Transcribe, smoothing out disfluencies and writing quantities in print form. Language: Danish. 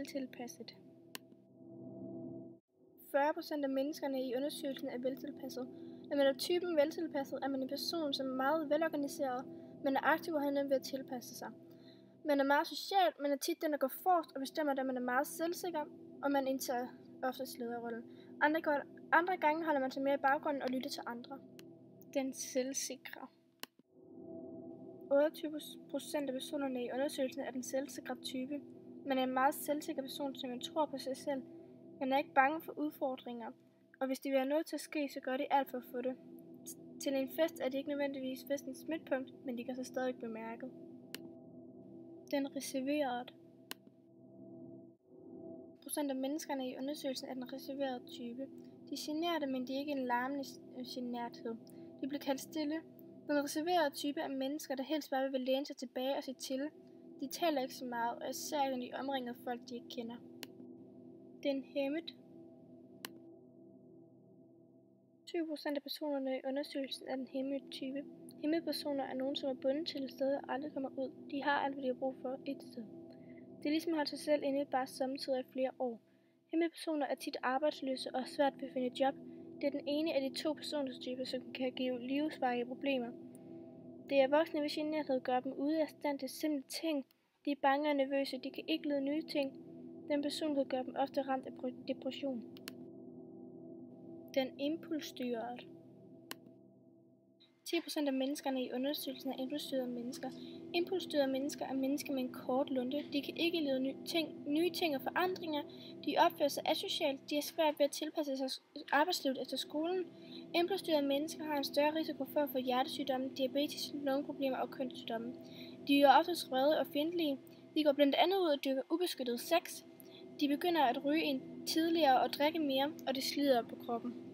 veltilpasset. 40% af menneskerne i undersøgelsen er veltilpasset. Når man er typen veltilpasset, er man en person, som er meget velorganiseret, man er aktiv og har nemt ved at tilpasse sig. Man er meget social, man er tit den, der går forrest og bestemmer, da man er meget selvsikker, og man indtager oftest lederrollen. Andre gange holder man sig mere i baggrunden og lytter til andre. Den selvsikre. 28% af personerne i undersøgelsen er den selvsikre type. Man er en meget selvsikker person, som man tror på sig selv. Man er ikke bange for udfordringer, og hvis de vil have noget til at ske, så gør de alt for at få det. Til en fest er det ikke nødvendigvis festens midtpunkt, men de kan så stadig bemærket. Den reserverede. Procent af menneskerne i undersøgelsen er den reserverede type. De er generte, men de er ikke en larmende generthed. De bliver kaldt stille. Den reserverede type er mennesker, der helst bare vil læne sig tilbage og se til. De taler ikke så meget, og især når de omringer folk, de ikke kender. Den hæmmet. 20% af personerne i undersøgelsen er den hæmmede type. Hæmmede personer er nogen, som er bundet til et sted og aldrig kommer ud. De har alt, hvad de har brug for et sted. Det er ligesom at holde sig selv inde bare samtidig i flere år. Hæmmede personer er tit arbejdsløse og svært ved at finde job. Det er den ene af de to personstyper, som kan give livsvarige problemer. Det er voksne ved generthed gør dem ude af stand til simple ting. De er bange og nervøse, de kan ikke lide nye ting. Den personlighed gør dem ofte ramt af depression. Den impulsstyrede. 10% af menneskerne i undersøgelsen er impulsstyrede mennesker. Impulsstyrede mennesker er mennesker med en kort lunte. De kan ikke lide nye ting og forandringer. De opfører sig asocialt. De er svært ved at tilpasse sig arbejdslivet efter skolen. Impulsstyrede mennesker har en større risiko for at få hjertesygdomme, diabetes, lungeproblemer og kønssygdomme. De er ofte vrede og fjendtlige. De går blandt andet ud og dyrker ubeskyttet sex. De begynder at ryge tidligere og drikke mere, og det slider på kroppen.